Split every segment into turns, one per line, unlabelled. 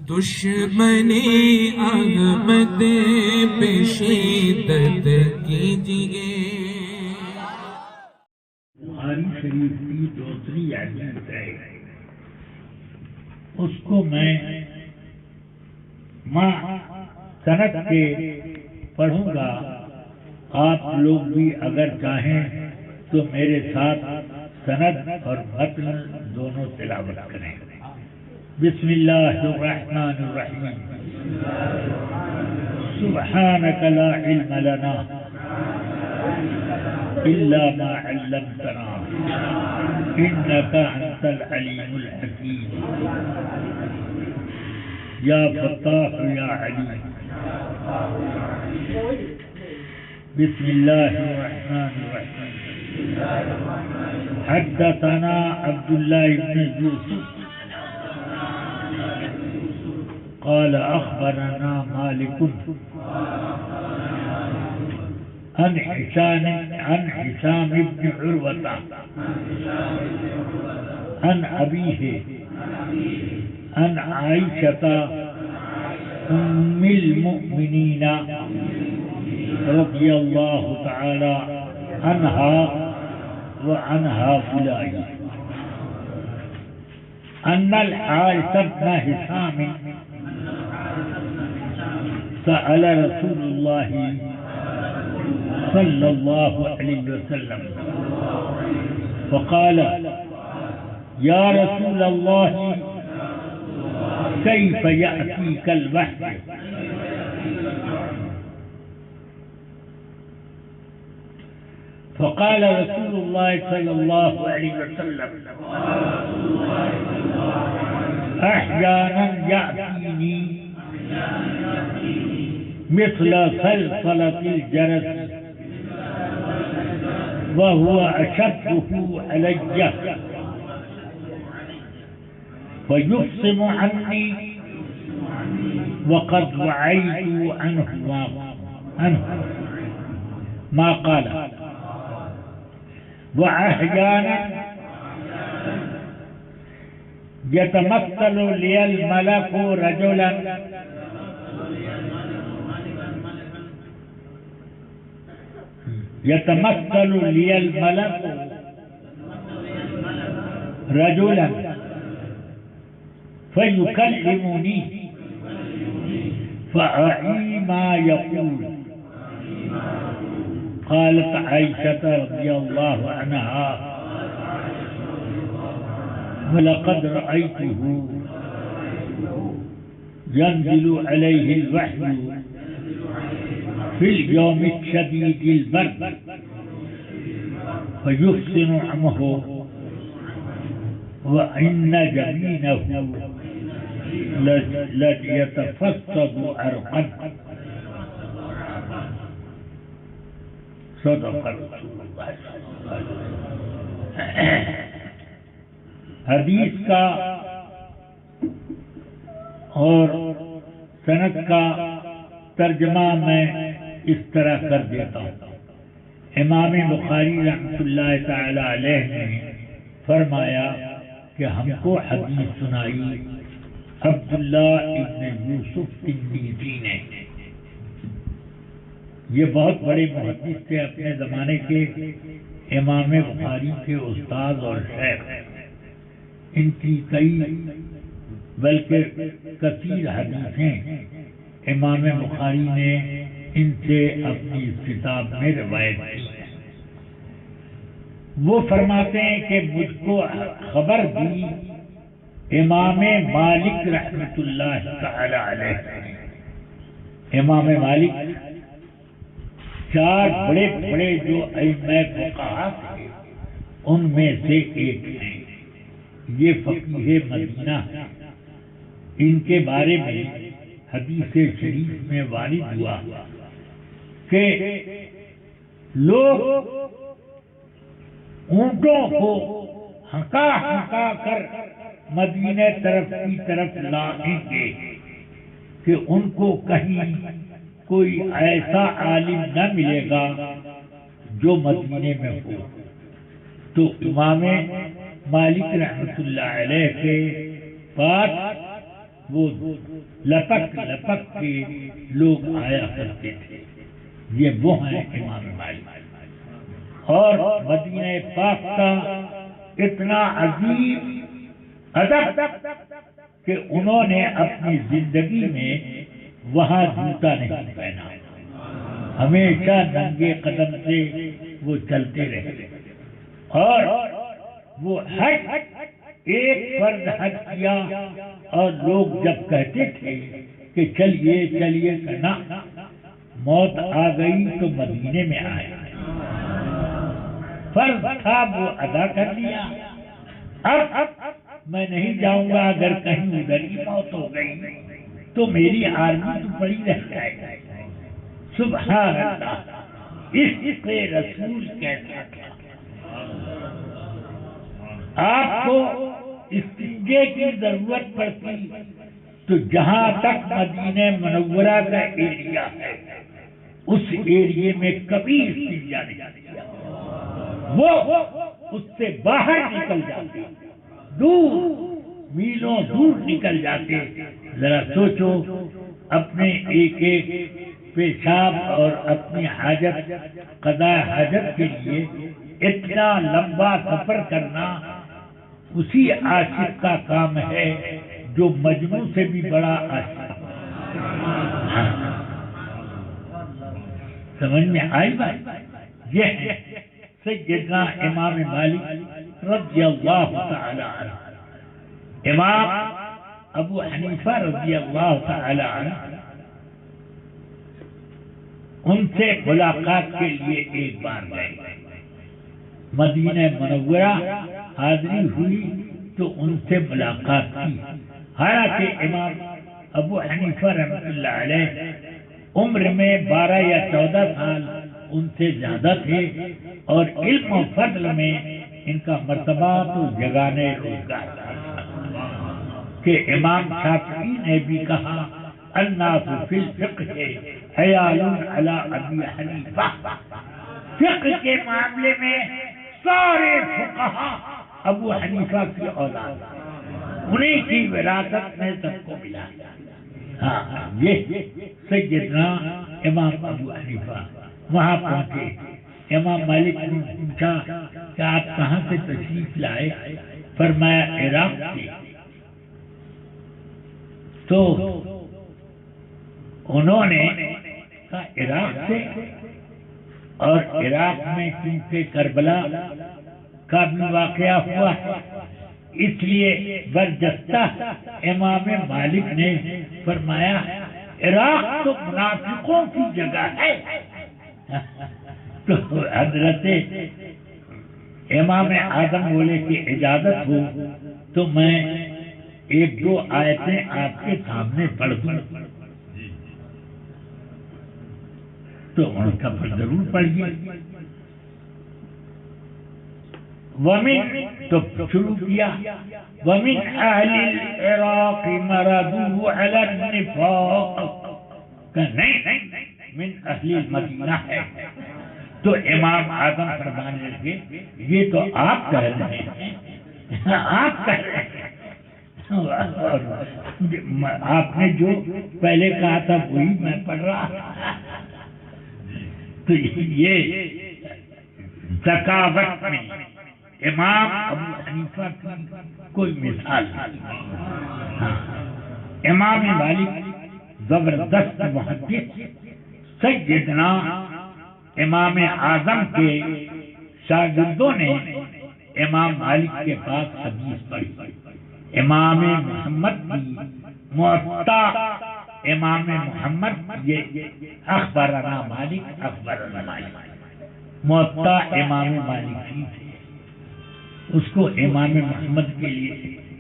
دشمنی احمد پہ شدت کیجیے۔
بخاری شریف کی دوسری حدیث ہے، اس کو میں سند کے پڑھوں گا، آپ لوگ بھی اگر چاہیں تو میرے ساتھ سند اور متن دونوں تلاوت کریں۔ بسم اللہ الرحمن الرحیم۔ سبحانک لا علم لنا الا ما علمتنا انک انت العلیم الحکیم۔ یا فتاح یا علیم۔ بسم اللہ الرحمن الرحیم۔ حدثنا عبد الله بن يوسف قال اخبرنا مالك عن هشام بن عروة عن أبيه عن عائشة أم المؤمنين رضي الله تعالى عنها وعن هؤلاء أن الحارث بن هشام سأل رسول الله صلى الله عليه وسلم فقال يا رسول الله كيف يأتيك الوحي؟ فقال رسول الله صلى الله عليه وسلم أحيانا يأتيني مثل صلصلة الجرس وهو أشده علي فيفصم عني وقد وعيت عنه ما قال. وأحيانا يتمثل لي الملك رجلا فيكلمني فأعي ما يقول. قالت عائشة رضي الله عنها ولقد رأيته ينزل عليه الوحي في اليوم الشديد البرد فيحسن عمه وإن جبينه ليتفسد عرقا. صدق رسول اللہ. حدیث کا اور سند کا ترجمہ میں اس طرح کر دیتا ہوں. امام بخاری رحمۃ اللہ تعالی علیہ نے فرمایا کہ ہم کو حدیث سنائی عبداللہ ابن یوسف تنیسی نے. یہ بہت بڑے محدث تھے اپنے زمانے کے، امام بخاری کے استاد اور شیخ. ان کی کئی بلکہ کثیر حدیثیں امام بخاری نے ان سے اپنی کتاب میں روایت کی. وہ فرماتے ہیں کہ مجھ کو خبر دی امام مالک رحمۃ اللہ تعالی علیہ. امام مالک چار بڑے بڑے جو ائمہ فقہا تھے ان میں سے ایک ہیں. یہ فقیہ مدینہ. ان کے بارے میں حدیث شریف میں وارد ہوا کہ لوگ اونٹوں کو ہنکا ہنکا کر مدینہ کی طرف لائیں گے کہ ان کو کہیں کوئی ایسا عالم نہ ملے گا جو مدینے میں ہو. تو امام مالک رحمۃ اللہ علیہ کے پاس وہ لپک لپک کے لوگ آیا کرتے تھے. یہ وہ ہیں امام مالک. اور مدینہ پاک کا اتنا عظیم ادب کہ انہوں نے اپنی زندگی میں وہاں جوتا نہیں پہنا، ہمیشہ ننگے قدم سے وہ چلتے رہے. اور وہ حج ایک فرض حج کیا، اور لوگ جب کہتے تھے کہ چلیے چلیے کہنا، موت آ گئی تو مدینے میں آئے. فرض تھا وہ ادا کر لیا. اب میں نہیں جاؤں گا، اگر کہیں ادھر ہی موت ہو گئی تو میری آرمی تو پڑی رہ جائے گی. سبحان اللہ، اس سے رسول کیسا تھا. آپ کو استنجے کی ضرورت پڑتی تو جہاں تک مدینہ منورہ کا ایریا ہے اس ایریے میں کبھی استنجا نہیں کیا. وہ اس سے باہر نکل جاتے، دور میلوں دور نکل جاتے. ذرا سوچو، اپنے ایک ایک پیشاب اور اپنی حاجت قضاء حاجت کے لیے اتنا لمبا سفر کرنا اسی عاشق کا کام ہے جو مجنوں سے بھی بڑا عاشق. سمجھ میں آئی بات؟ یہ ہے سیدنا امام مالک رضی اللہ تعالی عنہ. امام ابو حنیفہ رضی اللہ تعالی عنہ، ان سے ملاقات کے لیے ایک بار گئے. مدینہ منورہ حاضری ہوئی تو ان سے ملاقات کی. حالانکہ امام ابو حنیفہ رحمۃ اللہ علیہ عمر میں 12 یا 14 سال ان سے زیادہ تھے، اور علم و فضل میں ان کا مرتبہ تو جگانے روزگار تھا کہ امام شافعی نے بھی کہا الناس فی الفقہ عیال علی ابی حنیفہ. فقہ کے معاملے میں سارے فقہا ابو حنیفہ کی اولاد، انہیں کی وراثت میں سب کو ملا. ہاں، یہ سیدنا امام ابو حنیفہ وہاں پہنچے. امام مالک نے پوچھا کہ آپ کہاں سے تشریف لائے؟ فرمایا عراق سے. تو انہوں نے کہا عراق سے؟ اور عراق میں کیونکہ کربلا کا بھی واقعہ ہوا ہے، اس لیے برجستہ امام مالک نے فرمایا عراق تو منافقوں کی جگہ ہے. تو حضرت امام اعظم بولے کہ اجازت ہو تو میں ایک دو آیتیں آپ کے سامنے پڑھ دوں. تو ان کا ضرور پڑھیے. ومن تو شروع کیا ومن اہل العراق مردوا علی النفاق، کہ نہیں من اہل المدینہ ہے. تو امام اعظم فرمانے لگے یہ تو آپ کہہ رہے ہیں، آپ کہہ رہے ہیں. آپ نے جو پہلے کہا تھا وہی میں پڑھ رہا تھا. تو یہ ذکاوت میں امام ابو حنیفہ کی کوئی مثال نہیں. امام مالک زبردست محدث، سیدنا امام اعظم کے شاگردوں نے امام مالک کے پاس حدیث پڑھی. امام محمد کی موطا، امام محمد یہ اخبرنا مالک اخبرنا مالک، موطا امام مالک کی تھے. اس کو امام محمد کے لیے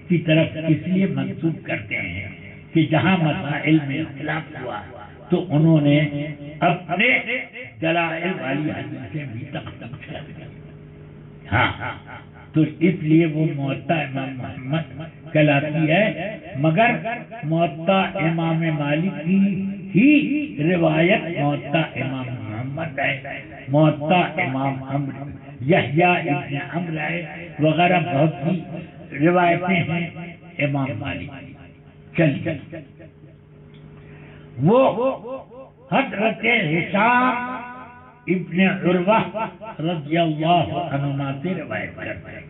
کی طرف اس لیے منسوب کرتے ہیں کہ جہاں مسائل میں اختلاف ہوا تو انہوں نے اپنے دلائل والی حدیثیں بھی تقسیم کر دی. ہاں، تو اس لیے وہ موطا امام محمد کہلاتی ہے. مگر موطا امام مالک کی ہی روایت موطا امام محمد ہے. موطا امام عمرو یحییٰ ابن عمرو ہے وغیرہ بہت سی روایتیں ہیں امام مالک. چلیے وہ حضرت ہشام ابن عروہ رضی اللہ عنہما سے روایت کرتے ہیں.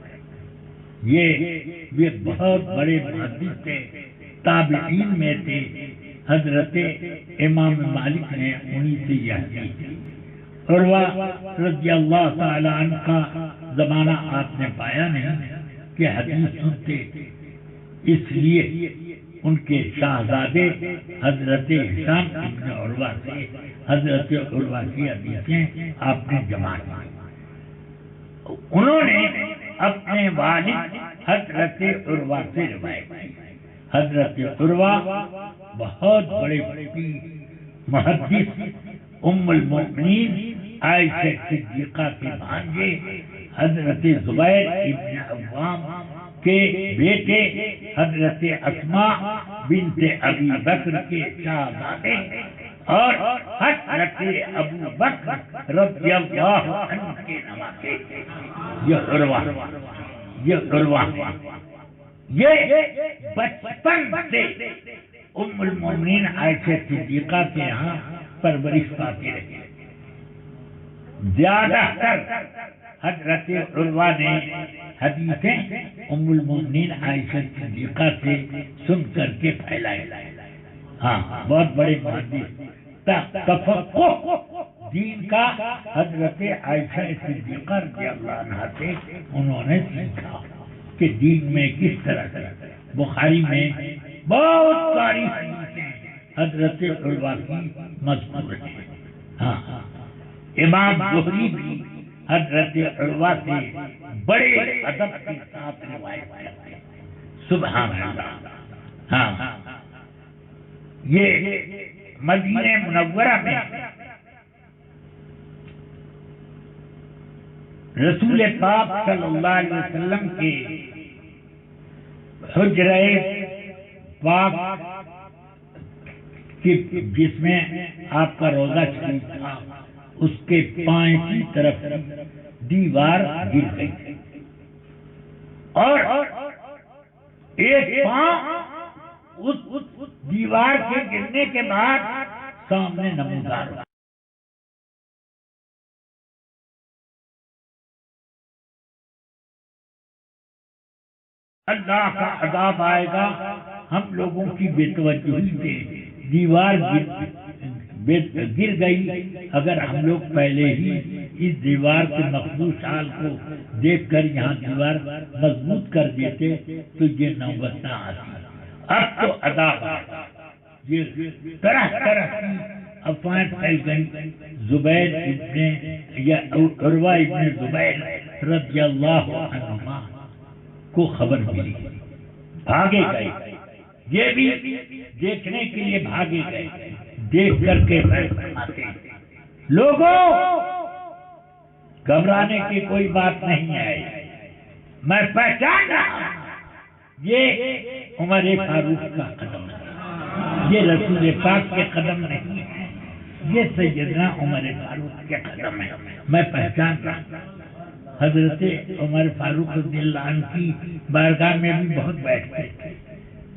یہ بہت بڑے محدث تھے، تابعین میں تھے. حضرت امام مالک نے انہی سے یہ حدیث دی. عروہ رضی اللہ تعالی عنہ کا زمانہ آپ نے پایا نہیں کہ حدیث سنتے، اس لیے ان کے شاہزادے حضرت ہشام ابن عروہ سے حضرت عروہ کی حدیثیں آپ نے جمع کی. انہوں نے اپنے والد حضرت عروہ سے روایت کی. حضرت عروہ بہت بڑے محدث، ام المؤمنین عائشہ صدیقہ کے بھانجے حضرت زبیر ابن عوام کے بیٹے حضرت اسماء بنت ابی بکر کے شاہزادے اور حضرت ابو بکر رضی اللہ عنہ کے نواسے. یہ عروہ یہ بچپن سے ام المؤمنین عائشہ صدیقہ کے یہاں پرورش پاتے رہے. زیادہ تر حضرت عروہ نے حدیثیں ام المؤمنین عائشہ صدیقہ سے سن کر کے پھیلائے. ہاں، بہت بڑے محدث. تفقہ دین کا حضرت عائشہ صدیقہ رضی اللہ عنہا سے انہوں نے سیکھا کہ دین میں کس طرح سے. بخاری میں بہت ساری حدیثیں حضرت عروہ کی مذکور ہیں. ہاں، امام زہری بھی حضرت عروہ سے بڑے ادب کے ساتھ روایت کرتے ہیں. سبحان اللہ. ہاں، یہ مدینہ منورہ میں رسول پاک صلی اللہ علیہ وسلم کے حجرہ پاک جس میں آپ کا روضہ شریف تھا، اس کے پائیں کی طرف دیوار گر گئی اور ایک پاؤں اس دیوار کے گرنے کے بعد سامنے نمودار ہوا. اللہ کا عذاب آئے گا. ہم لوگوں کی بے توجہی سے دیوار گر گئی. اگر ہم لوگ پہلے ہی اس دیوار کے مخصوص حال کو دیکھ کر یہاں دیوار مضبوط کر دیتے تو یہ نوبت نہ آتی. اب تو عذاب آئے. یہ طرح طرح کی افواہیں پھیل گئی. زبیر ابن یا عروہ ابن زبیر رضی اللہ عنہما کو خبر ملی، بھاگے گئے. یہ بھی دیکھنے کے لیے بھاگے گئے. دیکھ کر کے فرماتے لوگوں گھبرانے کی کوئی بات نہیں ہے، میں پہچان رہا ہوں یہ عمر فاروق کا قدم ہے، یہ رسول پاک کے قدم نہیں ہے، یہ سیدنا عمر فاروق کے قدم ہے، میں پہچان رہا ہوں. حضرت عمر فاروق رضی اللہ عنہ کی بارگاہ میں بھی بہت بیٹھتے تھے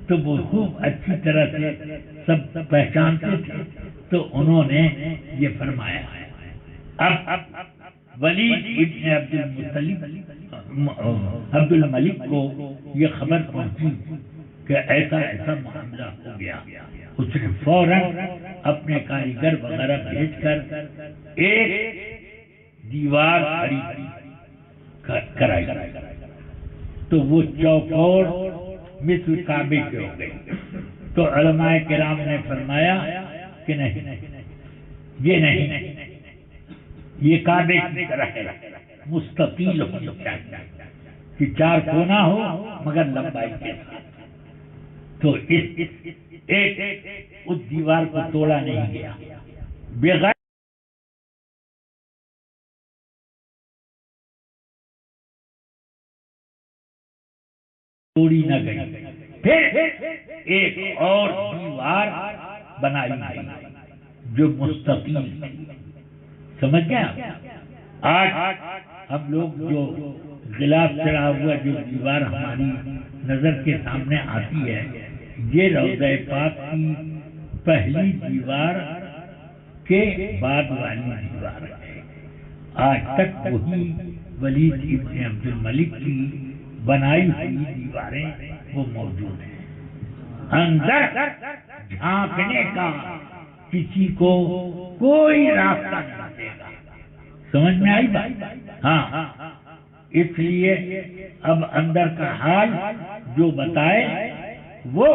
تو وہ خوب اچھی طرح سے سب پہچانتے تھے. تو انہوں نے یہ فرمایا. اب ولید ابن عبد الملک کو یہ خبر پہنچی کہ ایسا ایسا معاملہ ہو گیا. اس نے فوراً اپنے کاریگر وغیرہ بھیج کر ایک دیوار کھڑی کرائی تو وہ چوکور مثل کعبے کے ہو گئی. تو علماء کرام نے فرمایا کہ نہیں، یہ کعبے کی طرح ہے، مستطیل ہونی چاہیے کہ چار کونا ہو مگر لمبائی کے ساتھ. تو اس دیوار کو توڑا نہیں گیا، بغیر توڑی نہ گئی. پھر ایک اور دیوار بنائی گئی جو مستقیم. سمجھ گیا؟ آج ہم لوگ جو غلاف چڑھا ہوا جو دیوار ہماری نظر کے سامنے آتی ہے، یہ روضہ پاک کی پہلی دیوار کے بعد والی دیوار ہے. آج تک وہی ولید ابن عبد الملک کی بنائی ہوئی دیواریں وہ موجود ہیں. اندر جھانکنے کا کسی کو کوئی راستہ نہیں دے گا. سمجھ میں آئی بات؟ ہاں، اس لیے اب اندر کا حال جو بتائے وہ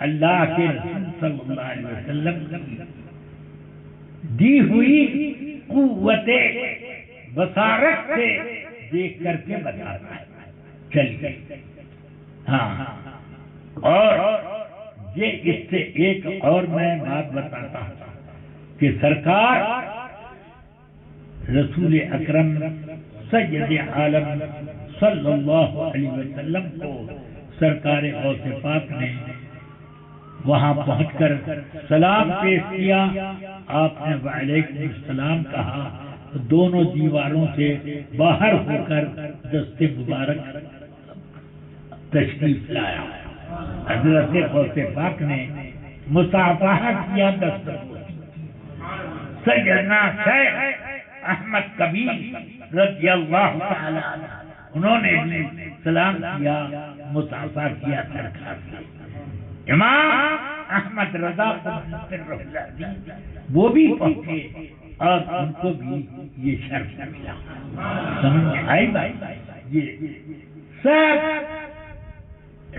اللہ کے رسول صلی اللہ علیہ وسلم کی دی ہوئی قوت بصارت سے دیکھ کر کے بتاتا ہے. چلیے ہاں، اور یہ اس سے ایک اور میں بات بتاتا ہوں کہ سرکار رسول اکرم سید عالم صلی اللہ علیہ وسلم کو سرکار غوث پاک نے وہاں پہنچ کر سلام پیش کیا. آپ نے وعلیکم السلام کہا. دونوں دیواروں سے باہر ہو کر دست مبارک تشریف لایا. حضرت غوث پاک نے مصافحہ کیا. دست سیدنا شیخ احمد کبیر رضی اللہ تعالی عنہ انہوں نے بھی سلام کیا، مصافحہ کیا سرکار سے. امام احمد رضا وہ بھی پہنچے اور ان کو بھی یہ شرف ملا. سمجھ آئی بات؟ یہ سب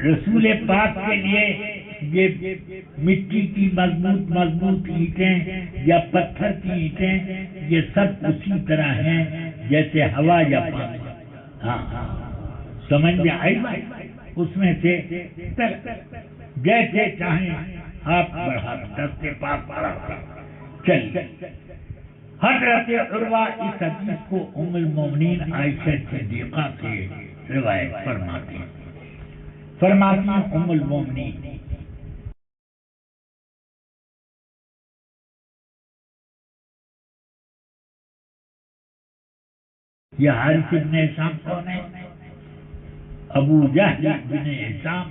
رسول پاک کے لیے یہ مٹی کی مضبوط اینٹیں یا پتھر کی اینٹیں یہ سب اسی طرح ہیں جیسے ہوا یا پانی. ہاں، سمجھ میں آئی بات؟ اس میں سے جیسے چاہیں آپ بڑھا دستے پاک بڑھا. چل حضرت عروہ اس حدیث کو ام المومنین عائشہ صدیقہ سے روایت فرماتے ہیں. فرماتی ہیں ام المومنین یہ حارث بن ہشام کون ہے؟ ابو جہل بن ہشام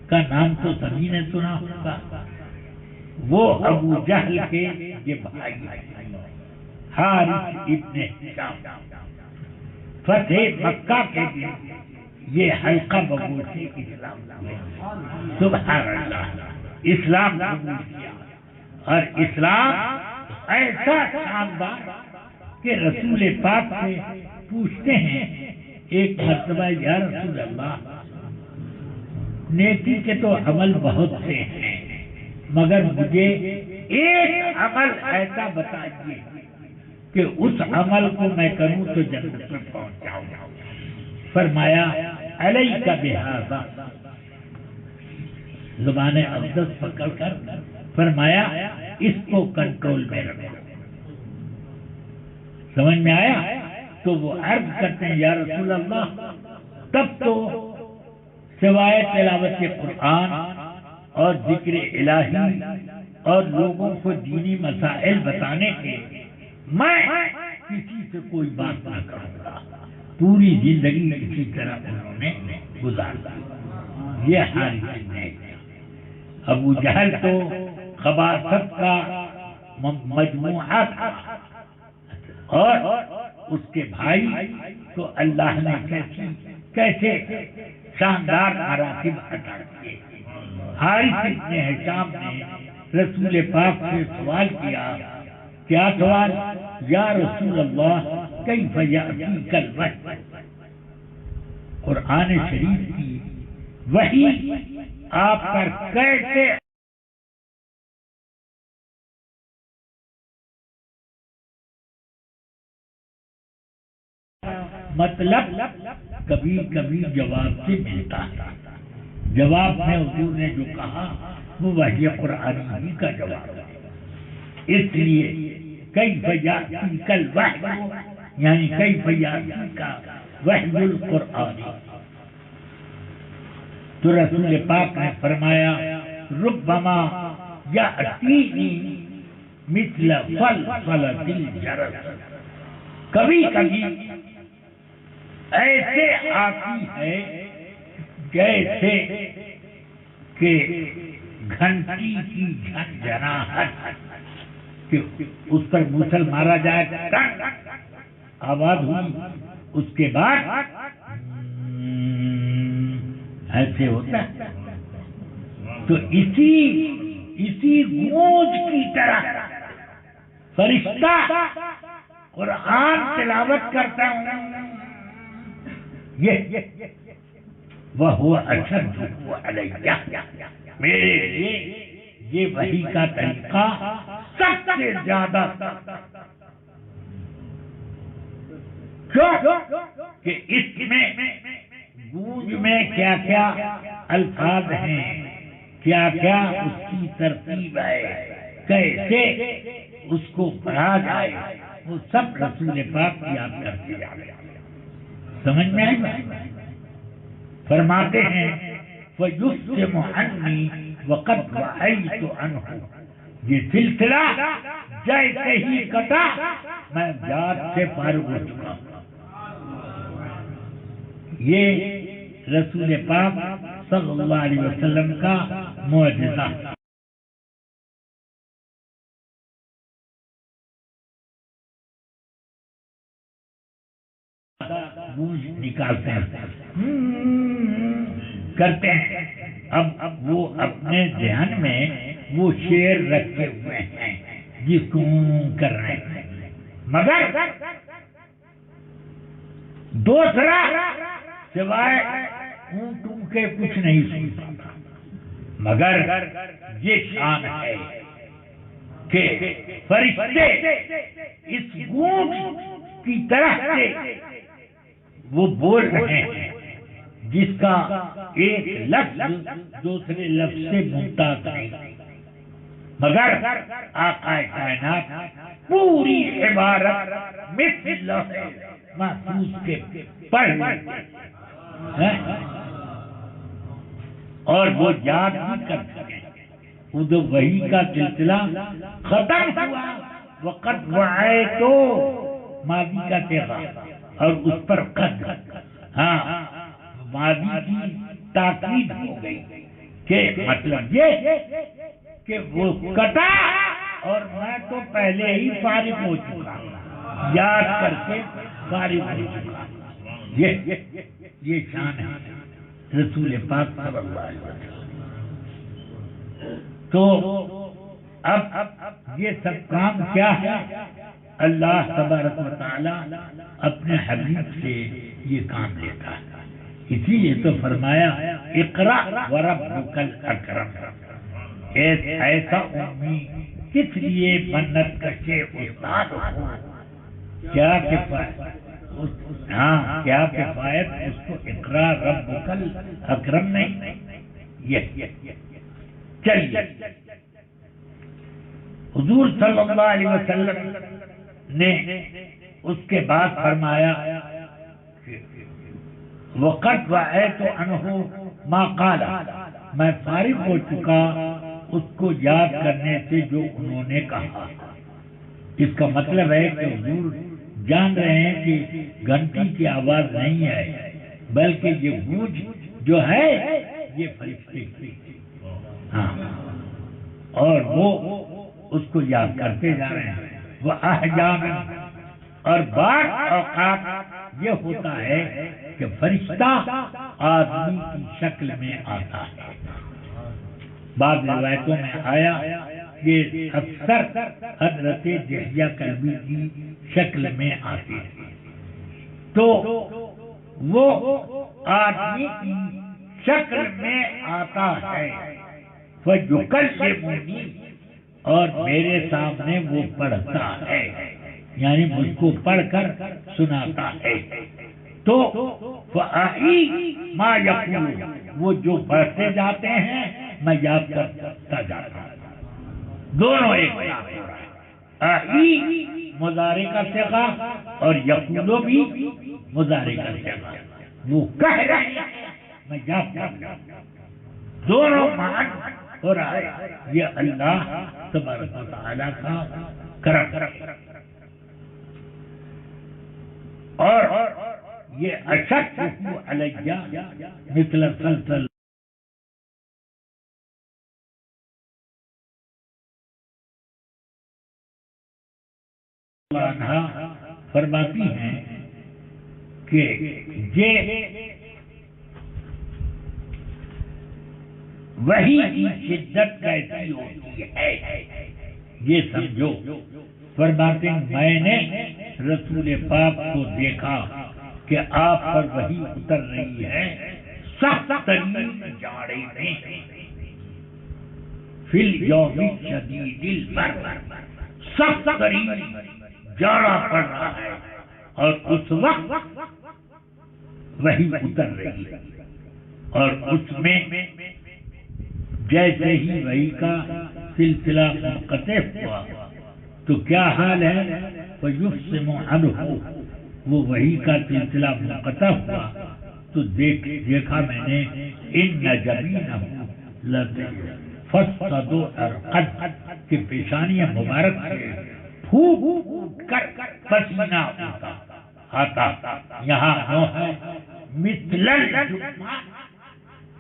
کا نام تو سبھی نے سنا ہوگا. وہ ابو جہل کے یہ بھائی حارث ابن ہشام فتح مکہ کے دن یہ حلقہ بگوشی اسلام ہوئے. سبحان اللہ، اسلام قبول کیا. اور اسلام ایسا شاندار کہ رسول پاک سے پوچھتے ہیں ایک مرتبہ یا رسول اللہ نیکی کے تو عمل بہت سے ہیں مگر مجھے ایک عمل ایسا بتائیے کہ اس عمل کو میں کروں تو جنت میں پہنچ جاؤں. فرمایا علیک بہذا، زبان اقدس پکڑ کر فرمایا اس کو کنٹرول میں رکھو. سمجھ میں آیا؟ تو وہ عرض کرتے ہیں یا رسول اللہ تب تو سوائے تلاوت قرآن اور ذکر الہی اور لوگوں کو دینی مسائل بتانے کے میں کسی سے کوئی بات نہ کروں گا. پوری زندگی اسی طرح انہوں نے گزار دی. یہ حارث نے ابو جہل تو خباثت کا مجموعہ تھا اور اس کے بھائی تو اللہ نے کیسے شاندار مراتب عطا کیے. حارث ابن ہشام نے رسول پاک سے سوال کیا. کیا سوال؟ یا رسول اللہ کیف یأتیک الوحی، قرآن شریف کی وحی آپ پر کیسے مطلب کبھی کبھی جواب سے ملتا ہے. جواب میں حضور نے جو کہا وہ وحی قرآنی کا جواب ہے. اس لیے کیف یأتیک الوحی یعنی کیف یأتیک وحی القرآن. تو رسول پاک نے فرمایا ربما یأتینی مثل فلفلۃ الجرس، کبھی کبھی ایسے آتی ہے جیسے کہ گھنٹی کی جھنجھناہٹ کہ اس پر موسل مارا جائے ٹن آواز ہوئی، اس کے بعد ایسے ہوتا ہے. تو اسی گونج کی طرح فرشتہ قرآن تلاوت کرتا ہوں، یہ وہو اشد علیہ، میرے لیے یہ وحی کا طریقہ سب سے زیادہ. کیوں کہ اس میں گونج میں کیا کیا الفاظ ہیں، کیا کیا اس کی ترتیب ہے، کیسے اس کو پڑھا جائے، وہ سب رسول پاک کی یاد کرتے جاتے. سمجھ میں آئی؟ فرماتے ہیں فَيُسْلِمُ عَنِّي وَقَدْ وَعَيْتُ عَنْهُ، یہ سلسلہ جیسے ہی کٹا میں یاد سے فارغ ہو چکا. یہ رسول پاک صلی اللہ علیہ وسلم کا معجزہ. گونج نکالتے ہیں کرتے ہیں. اب وہ اپنے ذہن میں وہ شعر رکھے ہوئے ہیں جس کو کر رہے ہیں، مگر دوسرا سوائے اونٹوں کے کچھ نہیں سن پاتا. مگر یہ شان ہے کہ فرشتے اس گونج کی طرح سے وہ بول رہے ہیں جس کا ایک لفظ دوسرے لفظ سے ممتاز نہیں، مگر آقا کائنات پوری عبارت مثل محفوظ کے پڑھ ہیں اور وہ یاد بھی کر سکیں. خود وحی کا سلسلہ ختم ہوا، وقت وعیتو ماضی کا صیغہ اور اس پر قد، ہاں ماضی کی تاکید ہو گئی کہ مطلب یہ کہ وہ کٹا اور میں تو پہلے ہی فارغ ہو چکا، یاد کر کے فارغ ہو چکا. یہ شان ہے رسول پاک صلی اللہ علیہ وسلم. تو اب یہ سب کام کیا ہے؟ اللہ تبارک و تعالی اپنے حبیب سے یہ کام لیتا ہے. اسی لیے تو فرمایا اقرا وربک الاکرم. ایسا امی کس لیے منت کشے استاد ہو، کیا کفایت، ہاں کیا کفایت اس کو اقرا ربک الاکرم نہیں. یہ چلیے حضور صلی اللہ علیہ وسلم نے اس کے بعد فرمایا وقت وعیت عنہ ما قال، میں فارغ ہو چکا اس کو یاد کرنے سے جو انہوں نے کہا. اس کا مطلب ہے کہ حضور جان رہے ہیں کہ گھنٹی کی آواز نہیں ہے بلکہ یہ گونج جو ہے یہ فرشتے کی، ہاں، اور وہ اس کو یاد کرتے جا رہے ہیں. وہ احیانا، اور بعض اوقات یہ ہوتا ہے کہ فرشتہ آدمی کی شکل میں آتا ہے. بعض روایتوں میں آیا کہ اکثر حضرت دحیہ کلبی کی شکل میں آتے تھے. تو وہ آدمی کی شکل میں آتا ہے فَيُكَلِّمُنِي، اور میرے سامنے وہ پڑھتا ہے، یعنی مجھ کو پڑھ کر سناتا ہے. تو فَأَعِي مَا يَقُولُ، وہ جو پڑھتے جاتے ہیں میں یاد کرتا جاتا ہوں. دونوں ایک ساتھ ہو رہا ہے. اعی مضارع کا صیغہ اور یقولو بھی مضارع کا صیغہ. وہ کہہ رہے ہیں میں یاد کرتا ہوں. دونوں معنی ہو رہا ہے. یہ اللہ تبارک و تعالی کا کرم. اور یہ اشد علیہ مثل سلسل عنہا فرماتی ہیں کہ وہی کی شدت کیسی ہوتی ہے یہ سمجھو. فرماتے ہیں میں نے رسول پاک کو دیکھا کہ آپ پر وہی اتر رہی ہے سخت ترین جاڑے میں فی الیوم شدید البرد، سخت ترین جاڑا پڑ رہا ہے اور اس وقت وہی اتر رہی ہے اور اس میں جیسے ہی وحی کا سلسلہ منقطع ہوا تو کیا حال ہے فَيُفْصِمُ عَنْهُ، وہ وحی کا سلسلہ منقطع ہوا تو دیکھا میں نے إِنَّ جَبِينَهُ لَفَصَّدُ عَرْقًا کہ پیشانی مبارک سے پھوٹ کر پسینہ آتا. یہاں نو ہے مثل الجمان.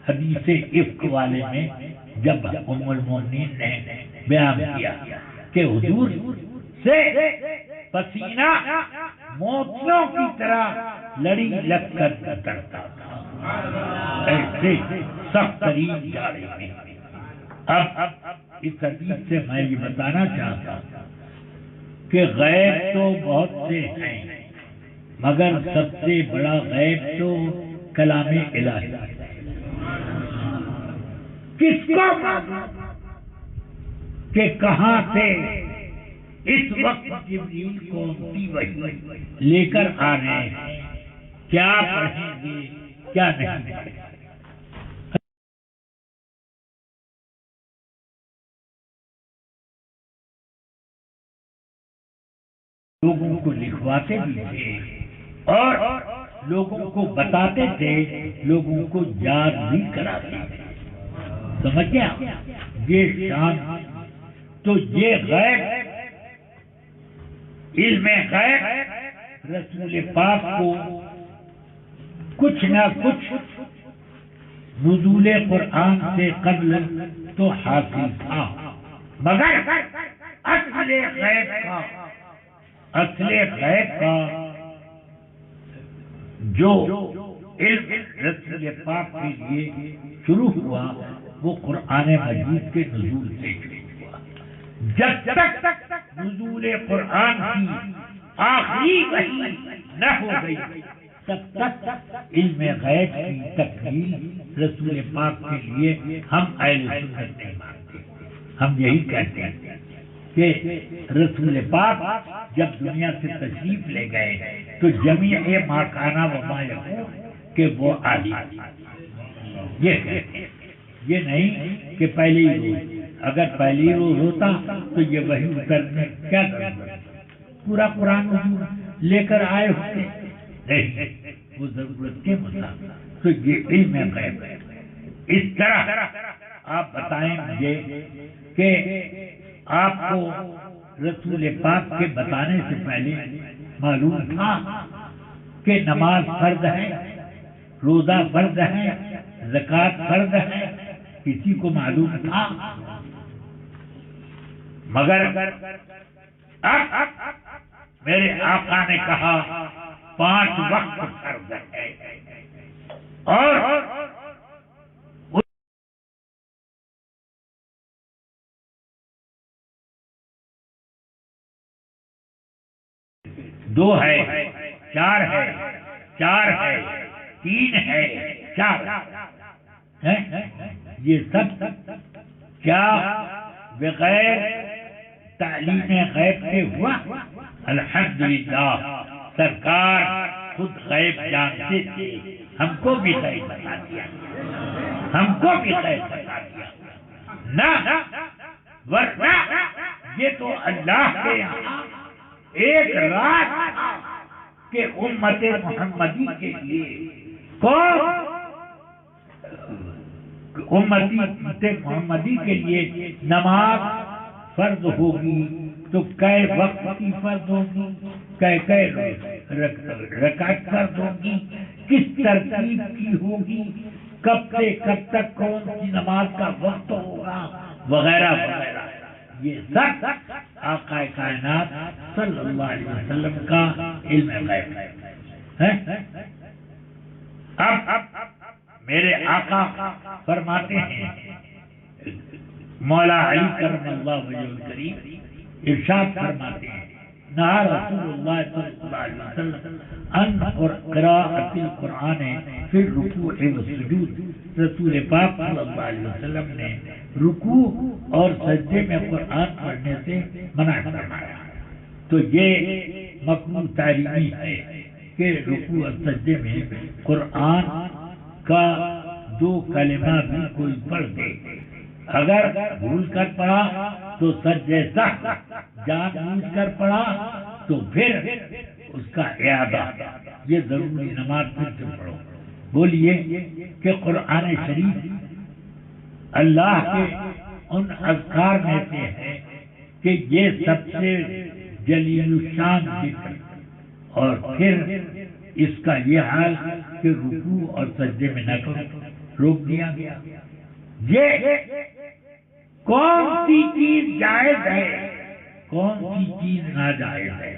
حدیث افک والے میں جب ام المؤمنین نے بیان کیا کہ حضور سے پسینہ موتیوں کی طرح لڑی لگ کر اترتا تھا ایسے سخت ترین جاڑے میں. اب اس حدیث سے میں یہ بتانا چاہتا ہوں کہ غیب تو بہت سے ہیں مگر سب سے بڑا غیب تو کلام الہی ہے. کس کو معلوم کہ کہاں سے اس وقت جبریل کون سی وحی لے کر آ رہے ہیں، کیا پڑھیں گے کیا نہیں پڑھیں گے. لوگوں کو لکھواتے بھی تھے اور لوگوں کو بتاتے تھے، لوگوں کو یاد بھی کراتے تھے. سمجھ گیا؟ یہ شان تو یہ غیب علم غیب رسول پاک کو کچھ نہ کچھ نزول قرآن سے قبل تو حاصل تھا مگر اصل غیب کا جو علم رسول پاک کے لیے شروع ہوا وہ قرآن مجید کے نزول سے شروع ہوا. جب تک نزول قرآن کی آخری وحی نہ ہو گئی تب تک علم غیب کی تکمیل رسول پاک کے لیے ہم اہل سنت نہیں مانتے. ہم یہی کہتے ہیں کہ رسول پاک جب دنیا سے تشریف لے گئے تو جمیع ما کان و ما یکون کہ وہ عالی یہ کہتے ہیں. یہ نہیں کہ پہلی روز، اگر پہلی روز ہوتا تو یہ وحی اترنے کیا ضرورت، پورا قرآن لے کر آئے ہوتے نہیں، وہ ضرورت کے مطابق. تو یہ علم غیب ہے. اس طرح آپ بتائیں مجھے کہ آپ کو رسول پاک کے بتانے سے پہلے معلوم تھا کہ نماز فرض ہے، روزہ فرض ہے، زکوٰۃ فرض ہے؟ کسی کو معلوم تھا؟ مگر اب میرے آقا نے کہا 5 وقت فرض ہے اور دو ہے، 4 ہے، 4 ہے، 3 ہے، 4 یہ سب کیا بغیر تعلیم غیب سے ہوا؟ الحمدللہ سرکار خود غیب جانتے تھے، ہم کو بھی غیب بتا دیا، ہم کو بھی غیب بتا دیا. نہ ورنہ یہ تو اللہ کے یہاں ایک راز تھا کہ امت محمدی کے لیے امت محمدی کے لیے نماز فرض ہوگی تو کئے وقت کی فرض ہوگی، کئے رکعت فرض ہوگی، کس ترتیب کی ہوگی، کب سے کب تک کون سی نماز کا وقت ہوگا وغیرہ وغیرہ. یہ سب آقا کائنات صلی اللہ علیہ وسلم کا علم غیب ہے۔ اب میرے آقا فرماتے ہیں، مولا علی کرم اللہ وجہ الکریم ارشاد فرماتے ہیں، نہا رسول اللہ صلی اللہ علیہ وسلم ان قراءۃ القرآن فی الرکوع والسجود، رسول پاک صلی اللہ علیہ وسلم نے رکوع اور سجدے میں قرآن پڑھنے سے منع فرمایا۔ تو یہ مکروہ تحریمی ہے کہ رکوع اور سجدے میں قرآن کا 2 کلمہ بھی کوئی پڑھ دے، اگر بھول کر پڑھا تو سجدے سہو، جان بوجھ کر پڑھا تو پھر اس کا اعادہ، یہ ضروری نماز پھر سے پڑھو۔ بولیے کہ قرآن شریف اللہ کے ان اذکار میں سے ہے کہ یہ سب سے جلیل الشان ذکر، اور پھر اس کا یہ حال کہ رکوع اور سجدے میں نہ کرو، روک دیا گیا۔ یہ کون سی چیز جائز ہے، کون سی چیز ناجائز ہے،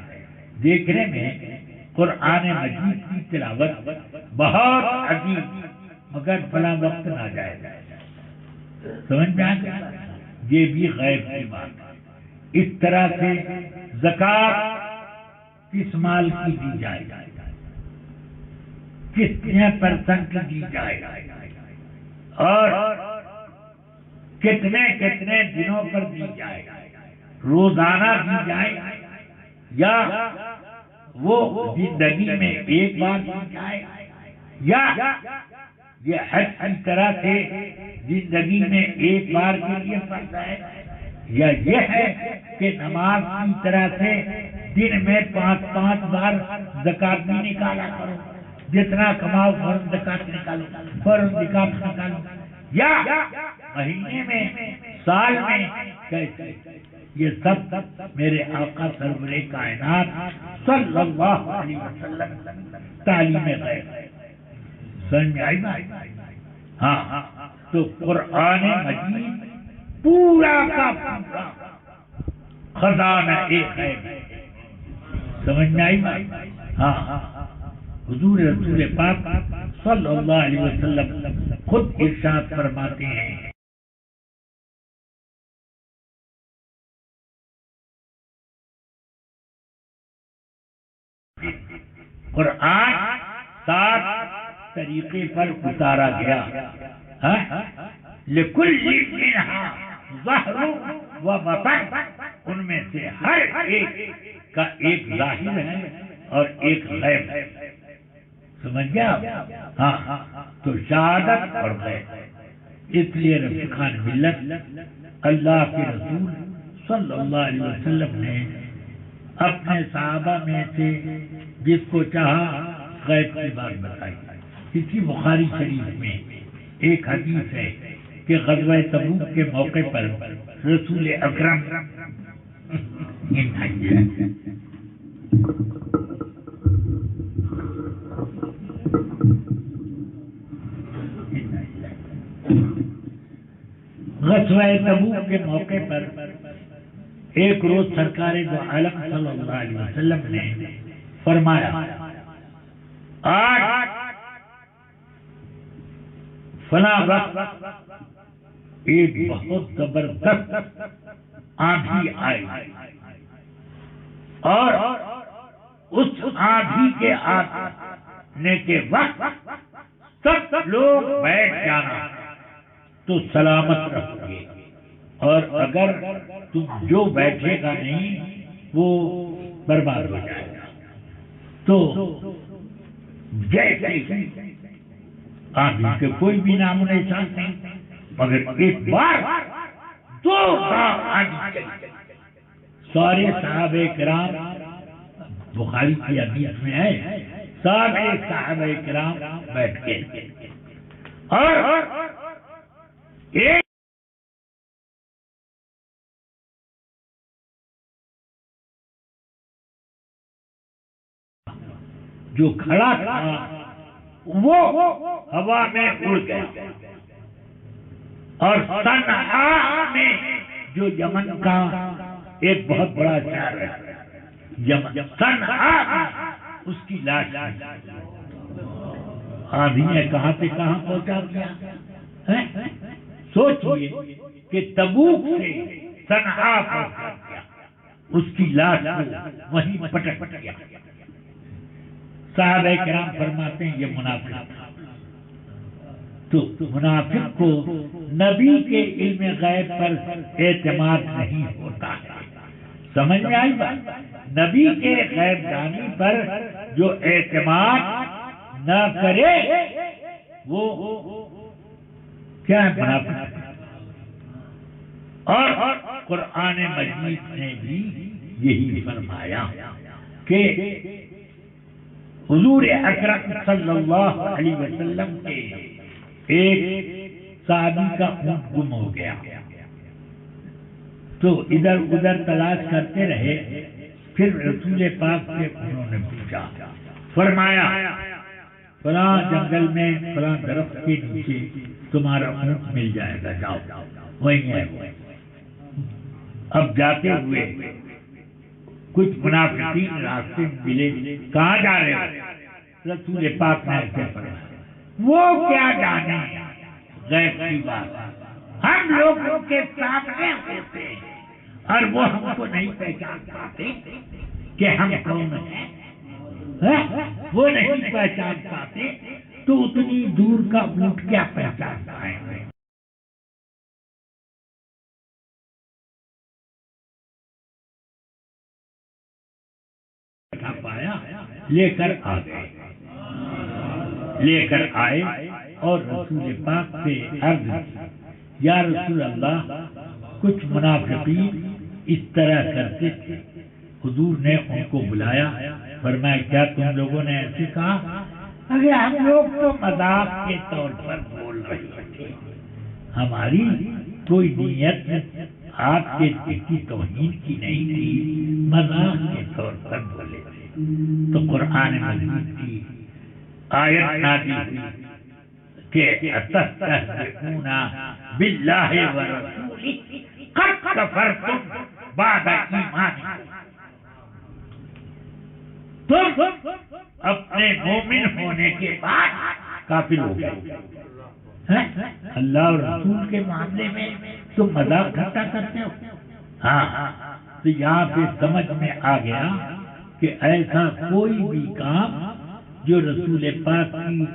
دیکھنے میں قرآن مجید کی تلاوت بہت عظیم مگر فلاں وقت ناجائز ہے، سمجھ میں آ گیا؟ یہ بھی غیب کی بات ہے۔ اس طرح سے زکوٰۃ کس مال کی دی جائے، کتنے % دی جائے، اور کتنے کتنے دنوں پر دی جائے، روزانہ دی جائے یا وہ زندگی میں ایک بار دی جائے، یا یہ حج کی طرح سے زندگی میں ایک بار کے لیے فرض ہے، یا یہ ہے کہ نماز کی طرح سے دن میں 5 بار زکوٰۃ بھی نکالا کرو، جتنا کماؤ فوراً زکوٰۃ نکالو، فوراً زکوٰۃ نکالو، یا مہینے میں، سال میں، کیسے؟ یہ سب میرے آقا سرور کائنات صلی اللہ علیہ وسلم تعلیم غیب ہے۔ سمجھ میں آئی بات؟ ہاں، تو قرآن مجید پورا کا پورا خزانہ ایک غیب ہے، سمجھ میں آئی بات؟ ہاں، حضور رسول پاک صلی اللہ علیہ وسلم خود ارشاد فرماتے ہیں، قرآن 7 طریقے پر اتارا گیا، لِكُلِّ مِنْهَا ظَهْرٌ وَبَطَنٌ، ان میں سے ہر ایک کا ایک ظاہر ہے اور ایک غیب ہے، سمجھ گیا؟ ہاں، تو شہادت اور غیب، اس لیے رفیقان ملت اللہ کے رسول صلی اللہ علیہ وسلم نے اپنے صحابہ میں سے جس کو چاہا غیب کی بات بتائی۔ اسی بخاری شریف میں ایک حدیث ہے کہ غزوہ تبوک کے موقع پر رسول اکرم غزوہ تبوک کے موقع پر ایک روز سرکار دو عالم صلی اللہ علیہ وسلم نے فرمایا، آج فلاں وقت ایک بہت زبردست آندھی آئی، اور اس آندھی کے آنے کے وقت سب لوگ بیٹھ جانا تو سلامت رہو گے، اور اگر تم جو بیٹھے گا نہیں وہ برباد ہو جائے گا۔ تو جیسے آندھی کے کوئی بھی نام و نشان نہیں، مگر ایک بار 2 بار آندھی چلی، سارے صحابہ کرام، بخاری کی حدیث میں ہے، سارے صحابہ کرام بیٹھ گئے، اور ایک جو کھڑا تھا وہ ہوا میں اڑ گیا، اور تنہا میں جو یمن کا ایک بہت بڑا شہر ہے، یمن صنعاء، اس کی لاش آندھی نے کہاں سے کہاں پہنچا دیا. سوچئے کہ تبوک سے صنعاء پہنچا دیا، اس کی لاش کو وہیں پٹک دیا. صحابہ کرام فرماتے ہیں یہ منافق تھا. تو منافق کو نبی کے علم غیب پر اعتماد نہیں ہوتا ہے. سمجھ میں آئی بات؟ نبی کے غیب دانی پر جو اعتماد نہ کرے وہ کیا ہے؟ منافق. اور قرآن مجید نے بھی یہی فرمایا کہ حضور اکرم صلی اللہ علیہ وسلم کے ایک صحابی کا اونٹ گم ہو گیا. تو ادھر ادھر تلاش کرتے رہے. پھر رسول پاک سے انہوں نے پوچھا، فرمایا فلاں جنگل میں فلاں درخت کے نیچے تمہارا اونٹ مل جائے گا، جاؤ وہیں ہے. اب جاتے ہوئے کچھ منافقین راستے میں ملے، کہاں جا رہے ہو؟ رسول پاک نے ایسے فرمایا وہ کیا جانے غیب کی بات، ہم لوگوں کے سامنے ہوتے ہیں اور وہ ہم کو نہیں پہچان پاتے کہ ہم کون ہیں. وہ نہیں پہچان پاتے تو اتنی دور کا اونٹ کیا پہچان پائیں گے. پایا لے کر آ گئے، لے کر آئے اور رسول پاک سے عرض کی، یا رسول اللہ کچھ منافقین اس طرح کرتے تھے. حضور نے ان کو بلایا، فرمایا کیا تم لوگوں نے ایسے کہا؟ اگر ہم لوگ تو مذاق کے طور پر بول رہے تھے، ہماری کوئی نیت آپ کے کی توہین کی نہیں تھی، مذاق کے طور پر بولے تھے. تو قرآن مجید کی آیت نازل ہوئی کہ اتستهزئون باللہ ورسولہ قد کفرتم بعد ایمانکم. تم اپنے مومن ہونے کے بعد کافر ہو گئے. اللہ اور رسول کے معاملے میں تم مذاق ٹھٹا کرتے ہو. ہاں تو یہاں پہ سمجھ میں آ گیا کہ ایسا کوئی بھی کام جو رسول پاک کی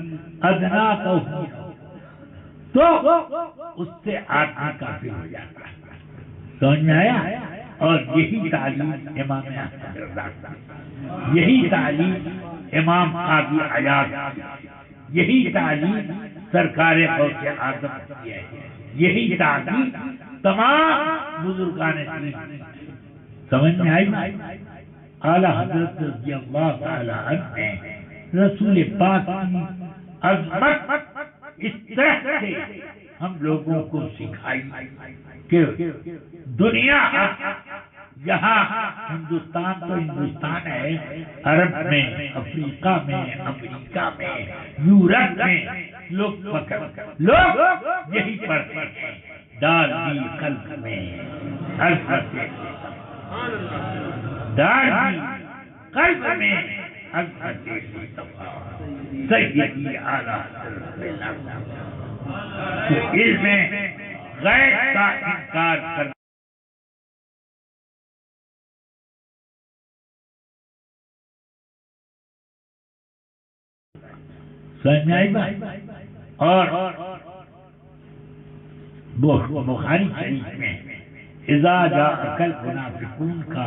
ادنا توہین ہو تو اس سے آدمی کافر ہو جاتا ہے. سمجھ میں آیا؟ اور یہی تعلیم امام احمد رضا، یہی تعلیم امام قاضی عیاض، یہی تعلیم سرکار غوث اعظم کی ہے، یہی تعلیم تمام بزرگان دین. سمجھ میں آئی؟ اعلیٰ حضرت رضی اللہ تعالی عنہ نے رسول پاک کی عظمت اس طرح سے ہم لوگوں کو سکھائی کہ دنیا یہاں ہندوستان تو ہندوستان ہے، عرب میں، افریقہ میں، امریکہ میں، یورپ میں لوگ یہی پڑھتے ہیں ڈال دی قلب میں عظمت، ڈال دی قلب میں عظمت سیدی اعلیٰ علم غیب کا انکار کرنا. سمجھ میں آئی بات؟ اور بخاری شریف میں اذا جاء المنافقون کا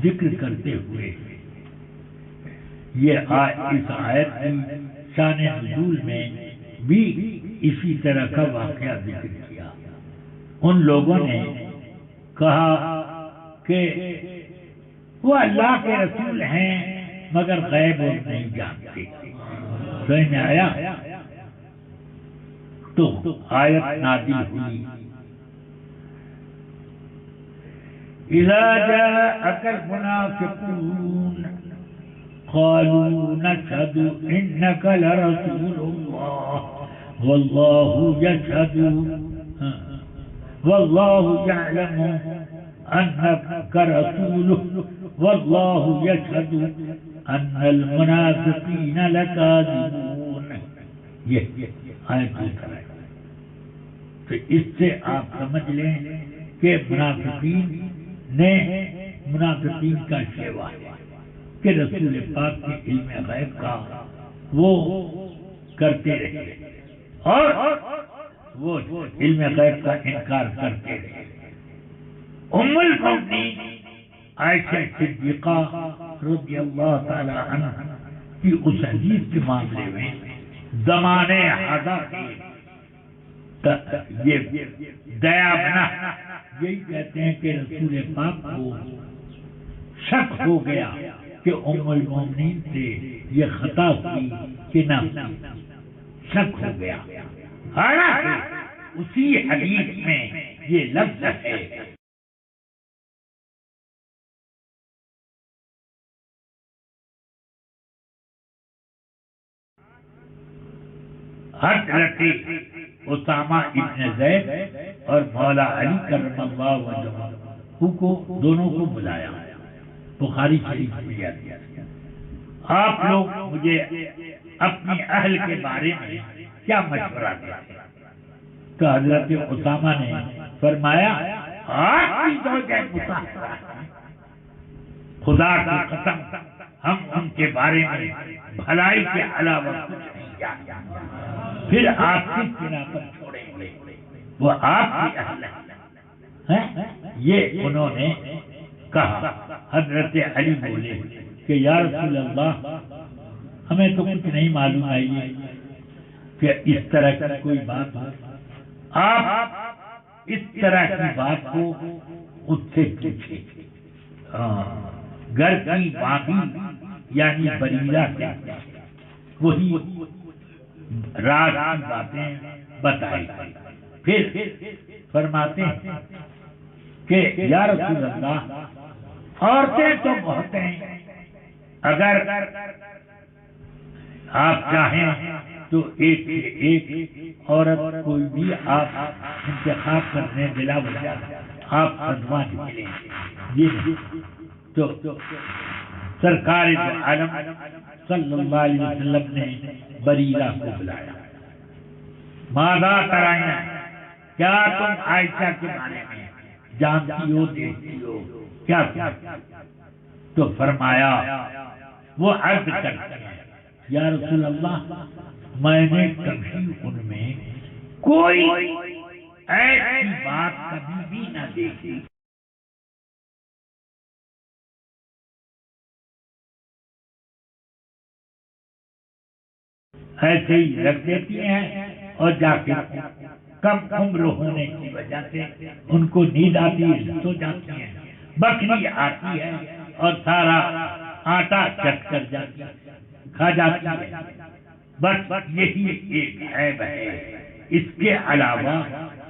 ذکر کرتے ہوئے یہ اس آیت کی شان نزول میں بھی اسی طرح کا واقعہ ذکر کیا. ان لوگوں نے کہا کہ وہ اللہ کے رسول ہیں مگر غیب وہ نہیں جانتے. سمجھ میں آیا؟ تو آیت نازل ہوئی اذا جاءك المنافقون قالوا نشهد انك لرسول الله والله يشهد واللہ یعلم انک رسولہ واللہ یشہد ان المنافقین لکاذبون. یہ آیت ہے. تو اس سے آپ سمجھ لیں کہ منافقین کا شیوا ہے کہ رسول پاک کے علم غیب کا وہ کرتے رہے اور وہ علم غیب کا انکار کرتے رہے. ام المؤمنین عائشہ صدیقہ رضی اللہ تعالی عنہ کی اس حدیث کے معاملے میں زمانے حضر یہ دیابنا یہی کہتے ہیں کہ رسول پاک کو شک ہو گیا کہ ام المؤمنین سے یہ خطا ہوئی کہ نہ شک ہو گیا. حالانکہ اسی حدیث میں یہ لفظ ہے حضرت اسامہ ابن زید اور مولا علی کرم اللہ وجہہ کو دونوں کو بلایا. بخاری شریف میں آتی ہے. آپ لوگ مجھے اپنی اہل کے بارے میں کیا مشورہ دیتے ہیں؟ تو حضرت اسامہ نے فرمایا آپ کی زوجہ مطہرہ خدا کی قسم ہم ان کے بارے میں بھلائی کے علاوہ کچھ نہیں جانتے. پھر آپ کس بنا پر چھوڑیں گے؟ وہ آپ کی اہل ہیں. یہ انہوں نے کہا. حضرت علی بولے کہ یا رسول اللہ ہمیں تو کچھ نہیں معلوم ہے یہ کہ اس طرح کی کوئی بات ہو. آپ اس طرح کی بات کو اس سے پوچھیں. گھر کی باقی یعنی بریرہ سے وہی راز کی باتیں بتائی. پھر فرماتے ہیں کہ یا رسول اللہ عورتیں تو بہت ہیں، اگر آپ چاہیں تو ایک سے ایک عورت کوئی بھی آپ انتخاب کرنے بلا وجہ آپ خدمہ نکلیں. یہ تو سرکار دو عالم صلی اللہ علیہ وسلم نے بریرہ کو بلایا. ماذا ترائنا، کیا تم عائشہ کے بارے میں جانتی ہو دیکھتی ہو کیا؟ تو فرمایا وہ عرض کرتے ہیں یا رسول اللہ میں نے کبھی ان میں کوئی ایسی بات کبھی بھی نہ دیکھی. ایسے ہی رکھ دیتی ہیں اور جا کے کم عمر ہونے کی وجہ سے ان کو نیند آتی ہے سو جاتی ہیں. بکری آتی ہے اور سارا آٹا چٹ کر جاتی ہے، کھا جاتی ہے. بس یہی ایک عیب ہے، اس کے علاوہ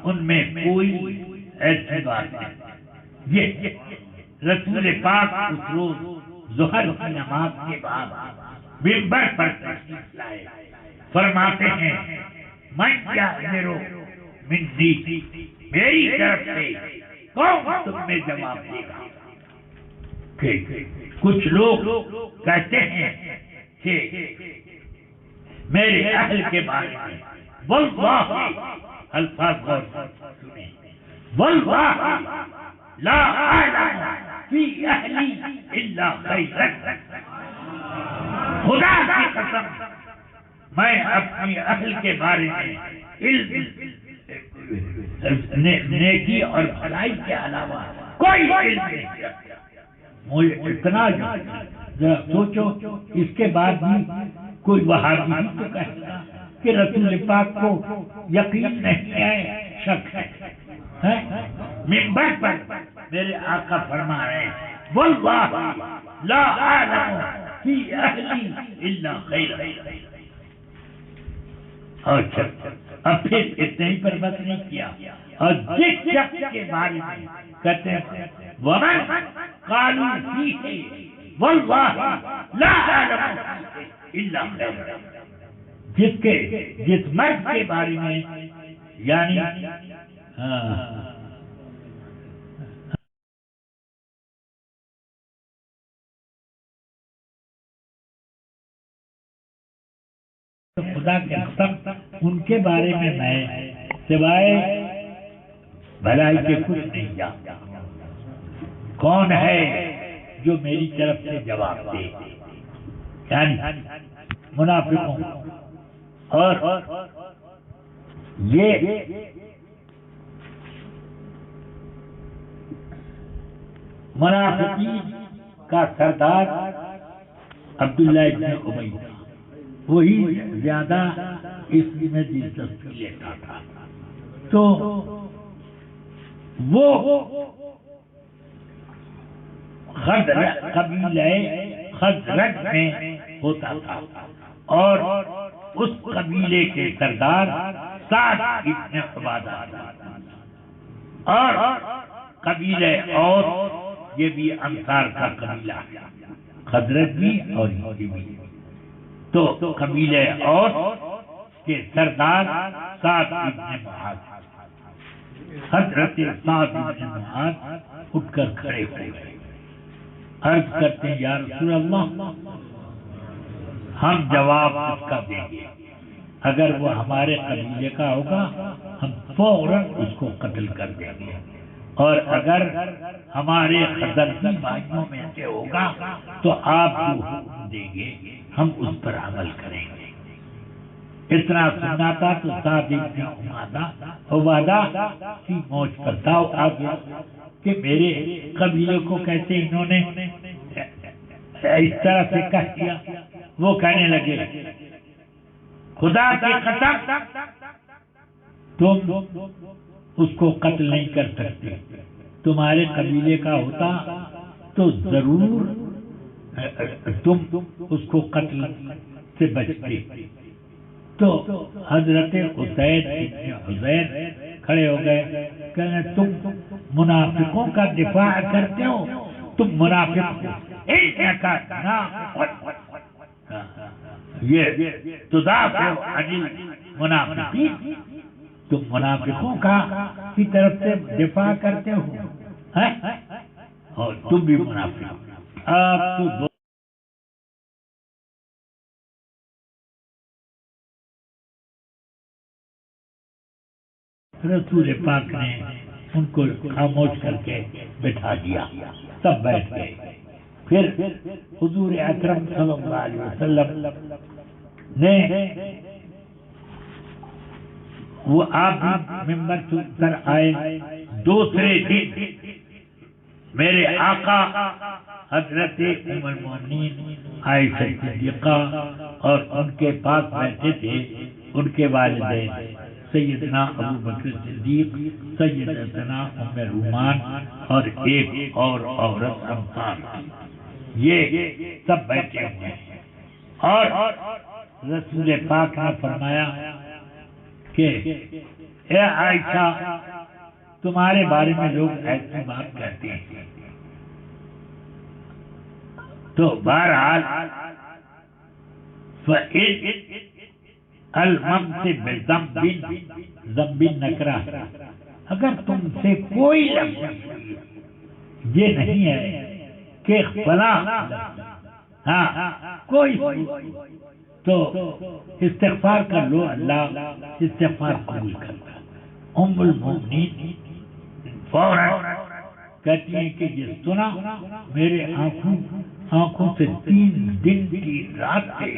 ان میں کوئی ایسی بات نہیں. یہ رسول پاک اس روز ظہر کی نماز کے بعد منبر پر تشریف لائے. فرماتے ہیں من یعذر منی، میری طرف سے کون تم میں جواب دے گا؟ کچھ لوگ کہتے ہیں کہ میرے اہل کے بارے میں واللہ، الفاظ غور سنیں، واللہ لا اعلم فی اہلی الا خیرا. خدا کی قسم میں اپنی اہل کے بارے میں نیکی اور بھلائی کے علاوہ کوئی علم نہیں رکھتا. مجھے اتنا ذرا سوچو، اس کے بعد بھی کوئی وہابی تو کہے گا کہ رسول پاک کو یقین نہیں ہے، شک ہے. منبر پر میرے آقا فرما رہے ہیں واللہ لا اعلم فی اہلی الا خیرا. اچھا اب پھر اتنے ہی پر بس نہیں کیا، اور جس شخص کے بارے میں کہتے ہیں ومن قالوا فیہ واللہ لا اعلم الا خیرا، جس مرد کے بارے میں یعنی خدا کے قسم ان کے بارے میں سوائے بھلائی کے کچھ نہیں جانتا. کون ہے جو میری طرف سے جواب دے؟ یعنی منافقوں. اور یہ منافقین کا سردار عبداللہ ابن ابی تھا. وہی زیادہ اس میں دلچسپی لیتا تھا. تو وہ قبیلہ خزرج میں ہوتا تھا اور اس قبیلے کے سردار سعد ابن عبادہ تھا. اور قبیلہ اوس یہ بھی انصار کا قبیلہ ہے، خزرج بھی اور یہ بھی. تو قبیلہ اوس کے سردار سعد ابن معاذ. حضرت سعد ابن معاذ اٹھ کر کھڑے ہوئے، عرض کرتے ہیں یا رسول اللہ، ہم جواب اس کا دیں گے. اگر وہ ہمارے قبیلے کا ہوگا ہم فوراً اس کو قتل کر دیں گے، اور اگر ہمارے خزرجی بھائیوں میں سے ہوگا تو آپ جو حکم دیں گے ہم اس پر عمل کریں گے. اتنا سننا تھا تو سعد ابن عبادہ کی موج پر داؤ آ گیا کہ میرے قبیلے کو کیسے انہوں نے اس طرح سے کہہ دیا. وہ کہنے لگے خدا کی قسم تم اس کو قتل نہیں کر سکتے. تمہارے قبیلے کا ہوتا تو ضرور تم اس کو قتل سے بچتے. تو حضرت اسید ابن حضیر کھڑے ہو گئے، کہنے تم منافقوں کا دفاع کرتے ہو، تم منافق ہو. یہ تدافع عن المنافقین، تم منافقوں کا کی طرف سے دفاع کرتے ہو، اور تم بھی منافق. آپ تو رسول پاک نے ان کو خاموش کر کے بٹھا دیا. سب بیٹھ گئے. پھر حضور اکرم صلی اللہ علیہ وسلم نے وہ آپ ممبر پر آئے. دوسرے دن میرے آقا حضرت ام المؤمنین عائشہ صدیقہ اور ان کے پاس بیٹھے تھے ان کے والدین سیدنا ابو بکر صدیق، سیدنا ام رومان اور ایک اور عورت انصار، یہ سب بیٹھے ہوئے ہیں. اور رسول پاک نے فرمایا کہ اے عائشہ تمہارے بارے میں لوگ ایسی بات کہتے ہیں. تو بہرحال ذنب نکرہ، اگر تم سے کوئی لفظ یہ نہیں ہے کہ فلاں ہاں کوئی تو استغفار کر لو، اللہ استغفار قبول کرتا. ام المؤمنین فوراً کہتی ہیں کہ یہ سنا میرے آنکھوں سے 3 دن کی رات سے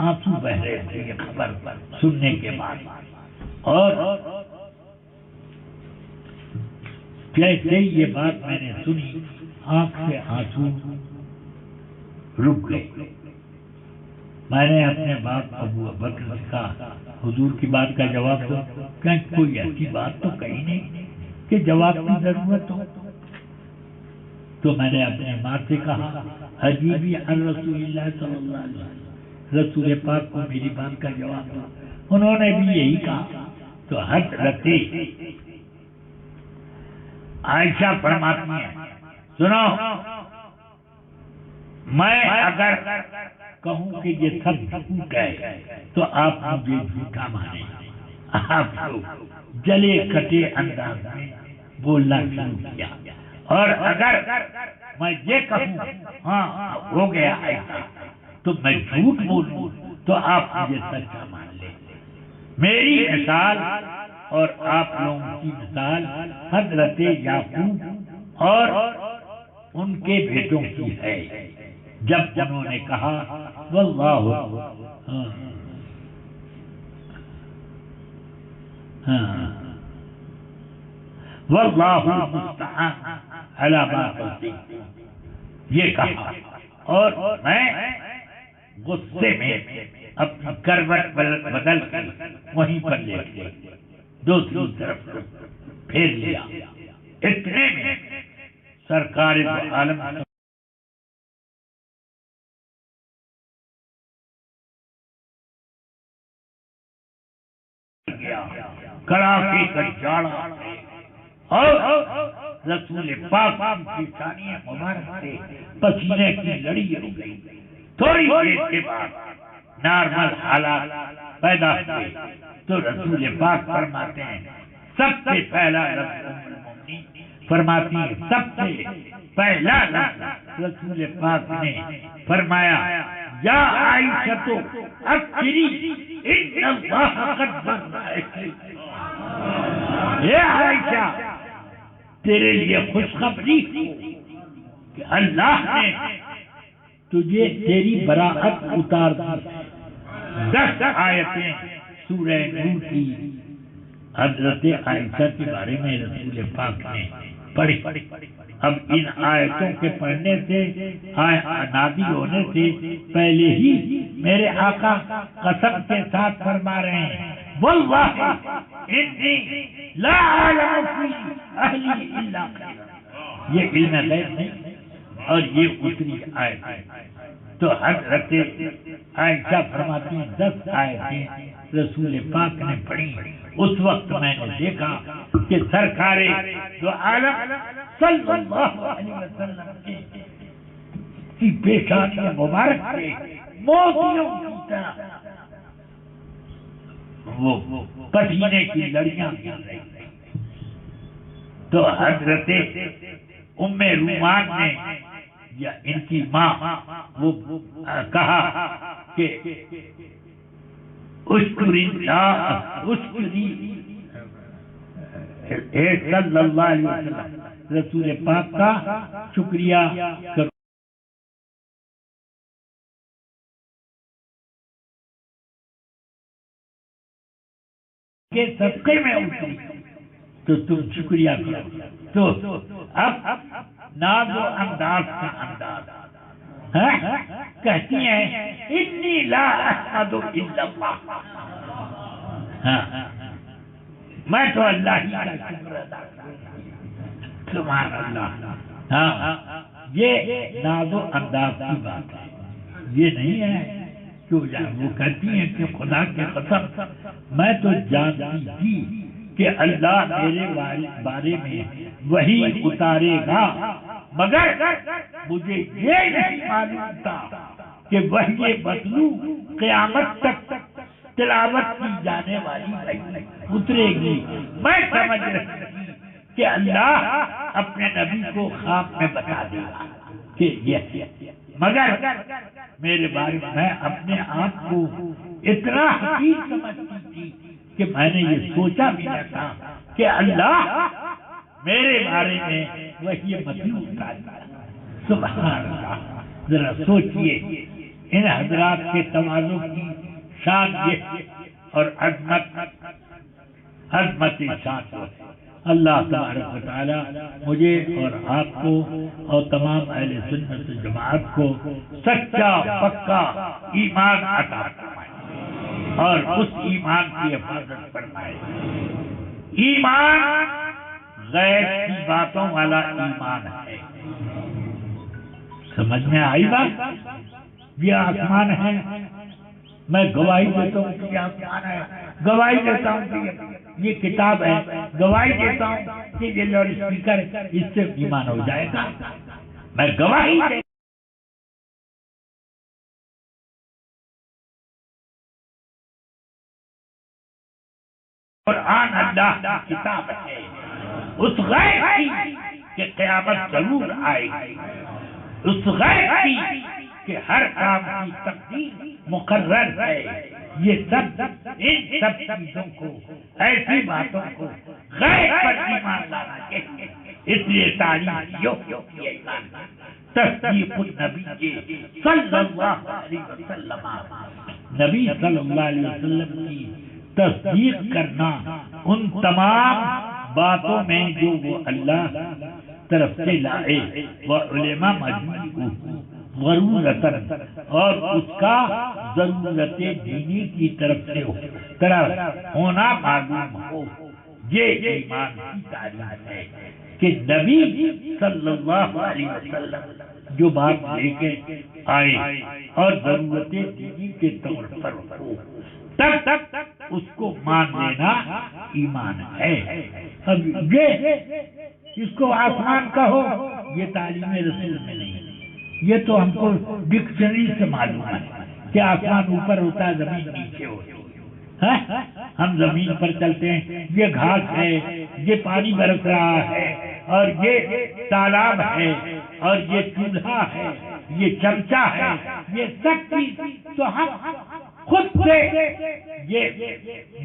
آنسو بہ رہے تھے یہ خبر سننے کے بعد. اور جیسے یہ بات میں نے سنی آنکھ سے آنسو رک گئے. میں نے اپنے باپ ابو بکر سے کہا حضور کی بات کا جواب دو. کہ کوئی ایسی بات تو کہی نہیں کہ جواب کی ضرورت ہو. تو میں نے اپنے ماں سے کہا حجیبی عن رسول اللہ صلی اللہ علیہ وسلم، رسول پاک کو میری بات کا جواب دو. انہوں نے بھی یہی کہا. تو حضرت عائشہ فرماتی ہیں سنو، میں اگر کہوں کہ یہ سب جھوٹ ہے تو آپ مجھے جھوٹا مانیں. آپ جلے کٹے انداز میں بولنا شروع کیا. اور اگر میں یہ کہوں ہاں ہو گیا ایسا تو میں جھوٹ بولوں تو آپ مجھے سچا مانیں. میری مثال اور آپ لوگوں کی مثال حضرت یعقوب اور ان کے بیٹوں کی ہے، جب انہوں نے کہا واللہ المستعان علی ما تصفون، یہ کہا، اور میں غصے میں اپنی کروٹ بدل کر وہیں پر لیٹ گیا، دوسری طرف پھیر لیا۔ اتنے میں سرکار دو عالم کڑاکے کا جاڑا اور رسول پاک کی ثانیہ مبارک سے پسینے کی لڑی ہو گئی۔ تھوڑی دیر کے بعد نارمل حالات پیدا ہوئے تو رسول پاک فرماتے ہیں، سب سے پہلا لفظ فرماتی ہے، سب سے پہلا لفظ رسول پاک نے فرمایا، یا عائشہ ابشری ان اللہ قد برأک، اے عائشہ تیرے لیے خوشخبری کہ اللہ نے تجھے تیری براءت اتار دی۔ 10 آیتیں سورہ نور کی حضرت عائشہ کے بارے میں رسول پاک نے پڑھی۔ اب ان آیتوں کے پڑھنے سے، نازل ہونے سے پہلے ہی میرے آقا قسم کے ساتھ فرما رہے ہیں، واللہ انی لا اعلم فی اہلی الا خیرا، یہ علم غیب نہیں، اور یہ اتری آیت ہے۔ تو حضرت عائشہ فرماتی ہیں 10 آیتیں رسول پاک نے پڑھی۔ اس وقت میں نے دیکھا کہ سرکار دو عالم صلی اللہ علیہ وسلم کی پیشانی مبارک سے موتیوں کی طرح وہ پسینے کی لڑیاں گر رہی تھیں۔ تو حضرت ام رومان نے یا ان کی ماں وہ کہا کہ اشکری صلی اللہ علیہ وسلم، رسول پاک کا شکریہ کرو کہ صدقے میں اتری تو تم شکریہ کرو۔ تو اب ناز و انداز کا انداز کہتی ہیں، انی لا احمد الا اللہ، میں تو اللہ ہی کا شکر ادا کروں، سبحان اللہ۔ یہ ناز و انداز کی بات ہے، یہ نہیں ہے کہ وہ کہتی ہیں کہ خدا کے قسم میں تو جانتی تھی کہ اللہ میرے بارے میں وہی اتارے گا، مگر مجھے یہ نہیں معلوم تھا کہ وحی مطلوع قیامت تک تلاوت کی جانے والی اترے گی۔ میں سمجھ رہی تھی کہ اللہ اپنے نبی کو خواب میں بتا دے گا کہ یہ، مگر میرے بارے میں اپنے آپ کو اتنا حقیق سمجھتی تھی کہ میں نے یہ سوچا بھی نہ تھا کہ اللہ میرے بارے میں وہی مطلوع اتارے گا۔ سبحان اللہ۔ ذرا سوچئے ان حضرات کے تواضع کی شان یہ اور عظمت شان۔ اللہ تبارک و تعالی مجھے اور آپ کو اور تمام اہل سنت جماعت کو سچا پکا ایمان عطا فرمائے اور اس ایمان کی حفاظت فرمائے۔ ایمان غیب کی باتوں والا ایمان ہے۔ سمجھ میں آئی بات؟ یہ آسمان ہے، میں گواہی دیتا ہوں کہ یہ آسمان ہے، گواہی دیتا ہوں کہ یہ کتاب ہے، گواہی دیتا ہوں کہ یہ لاؤڈ اسپیکر ہے، اس سے ایمان ہو جائے گا۔ میں گواہی قرآن اللہ کی کتاب ہے، اس غیب کی کہ قیامت ضرور آئے گی، اس غیب کی کہ ہر کام کی تقدیر مقرر ہے، یہ سب ان سب چیزوں کو، ایسی باتوں کو غیب پر ایمان لانا چاہیے. اس لیے تعلیم تصدیق النبی صلی اللہ علیہ وسلم، نبی صلی اللہ علیہ وسلم کی تصدیق کرنا ان تمام باتوں میں جو وہ اللہ طرف سے لائے، وہ علماء مجموعی ضرورتاً، اور اس کا ضرورت دینی کی طرف ہونا معلوم ہو. یہ ایمان کی تعلیم ہے کہ نبی صلی اللہ علیہ وسلم جو بات لے کے آئے اور ضرورت دینی کے طور پر ہو، تب اس کو مان لینا ایمان ہے. اب یہ اس کو آسمان کا ہو، یہ تعلیم رسول میں نہیں. یہ تو ہم کو ڈکشنری سے معلوم ہے کہ آسمان اوپر ہوتا ہے، زمین نیچے ہوتی ہے. ہم زمین پر چلتے ہیں، یہ گھاس ہے، یہ پانی برس رہا ہے، اور یہ تالاب ہے، اور یہ چولہا ہے، یہ چمچہ ہے، یہ سب چیز تو ہم خود سے یہ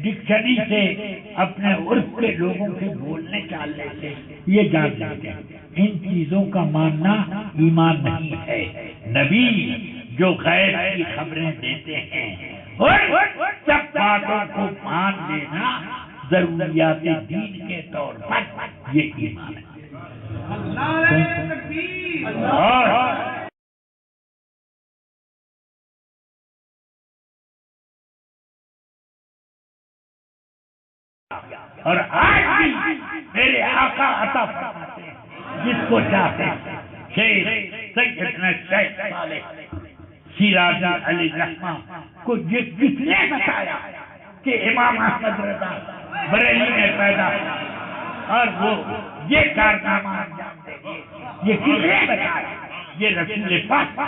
ڈکشنری سے اپنے عرف کے لوگوں کے بولنے چالنے سے یہ جان لیتے ہیں. ان چیزوں کا ماننا ایمان نہیں ہے. نبی جو غیب کی خبریں دیتے ہیں، سب باتوں کو مان لینا ضروریات دین کے طور پر، یہ ایمان ہے. اور آج بھی میرے آقا عطا فرماتے ہیں جس کو چاہتے ہیں. شیخ سیدنا شیخ صالح شیرازی علیہ الرحمہ کو یہ کس نے بتایا کہ امام احمد رضا بریلی میں پیدا ہوا اور وہ یہ کارنامہ انجام دیں گے؟ یہ کس نے بتایا؟ یہ رسول پاک.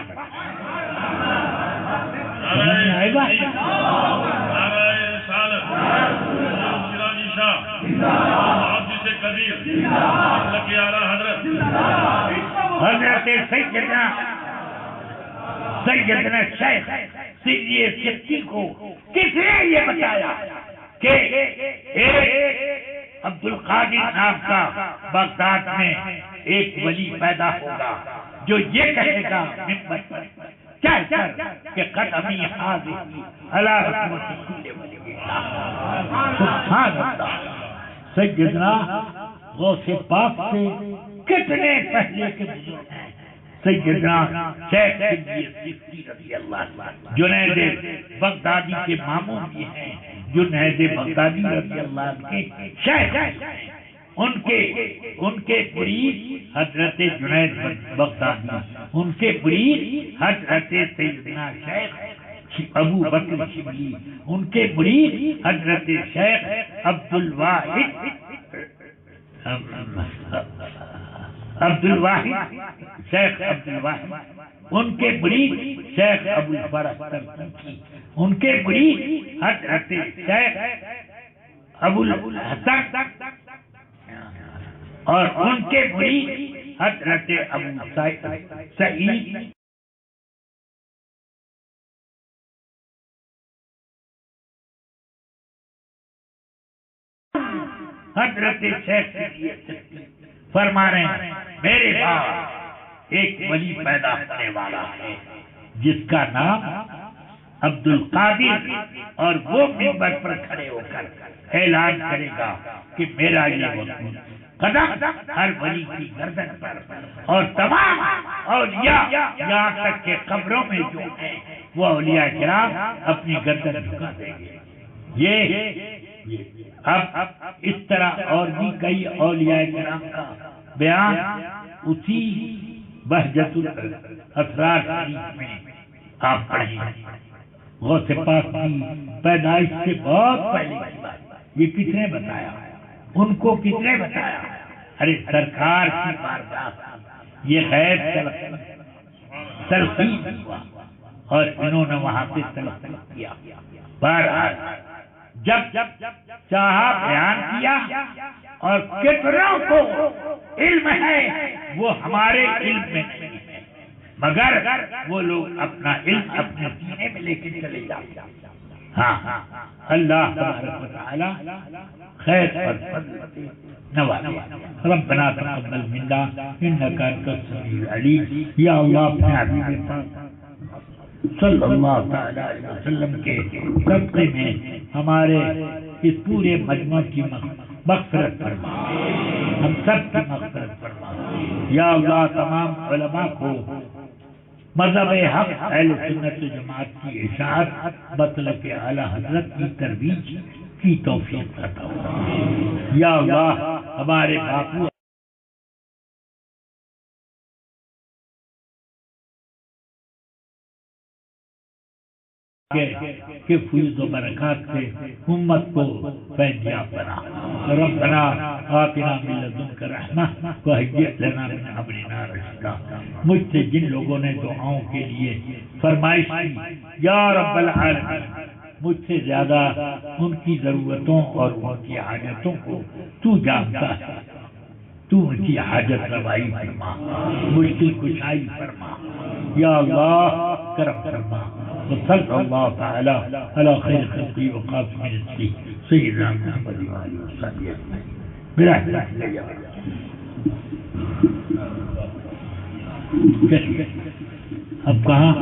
سمجھ میں آئے گا؟ حضرت سیدنا شیخ سیدی سبتی کو کس نے یہ بتایا کہ ایک عبد القادر نام کا بغداد میں ایک ولی پیدا ہوگا جو یہ کہے گا منبر پر چل کر کہ قدمی حاضر علی رحمت کل ولی اللہ. سبحان اللہ. سیدنا غوث پاک سے کتنے پہلے کے بزرگ ہیں. سیدنا شیخ سبتی رضی اللہ عنہ جنید بغدادی کے ماموں بھی ہیں. جنید بغدادی رضی اللہ عنہ کے شیخ ہیں. ان کے مرید حضرت جنید بغدادی، ان کے مرید حضرت سیدنا شیخ ابو بکر شبلی، ان کے مرید حضرت شیخ عبد الواحد شیخ عبد الواحد، ان کے مرید شیخ ابو الفرج ترکی، ان کے مرید حضرت شیخ ابو الحسن، اور ان کے مرید حضرت ابو سعید حضرت شیخ فرما رہے ہیں میرے بعد ایک ولی پیدا ہونے والا ہے جس کا نام عبد القادر، اور وہ منبر پر کھڑے ہو کر اعلان کرے گا کہ میرا یہ ولی قدم ہر ولی کی گردن پر، اور تمام اولیاء یہاں تک کہ قبروں میں جو ہیں وہ اولیاء کرام اپنی گردن جھکا دیں گے. یہ اب اس طرح اور بھی کئی اولیاء کرام کا بیان اسی بہجت الاسرار شریف میں آپ پڑھیں. غوث پاک کی پیدائش سے بہت پہلے کی بات یہ کس نے بتایا؟ ان کو کس نے بتایا؟ ارے سرکار کی بارگاہ یہ غیب تلقین ہوا اور انہوں نے وہاں سے تلقین کیا. بہرحال جب چاہا بیان کیا، اور کتنوں کو علم ہے وہ ہمارے علم میں نہیں ہے، مگر وہ لوگ اپنا علم اپنے سینے میں لے کے چلے جاتے. ہاں اللہ تبارک و تعالی خیر پر فضل نوازے. ربنا تقبل منا انك انت السميع العليم. یا اللہ اپنے حبیب پاک صلی اللہ تعالی علیہ وسلم کے صدقے میں ہمارے اس پورے مجمع کی مغفرت فرما، ہم سب کی مغفرت فرما. یا اللہ تمام علماء کو مذہب حق اہل سنت جماعت کی اشاعت مطلب اعلی حضرت کی ترویج کی توفیق عطا فرما. یا اللہ ہمارے باپو کے فیض و برکات سے امت کو فیضیاب بنا. ربنا آتنا من لدنک رحمہ وہیئ لنا من امرنا رشدا. مجھ سے جن لوگوں نے دعاؤں کے لیے فرمائش کی یا رب العالمین، مجھ سے زیادہ ان کی ضرورتوں اور ان کی حاجتوں کو تو جانتا ہے. تو ان کی حاجت روائی فرما، مشکل کشائی فرما. یا اللہ کرم فرما. وصلی اللہ تعالی علی خیر خلقی وقاسم رزقی سیدنا محمد وآلہ وصحبہ اجمعین برحمتک یا رب. اب کہاں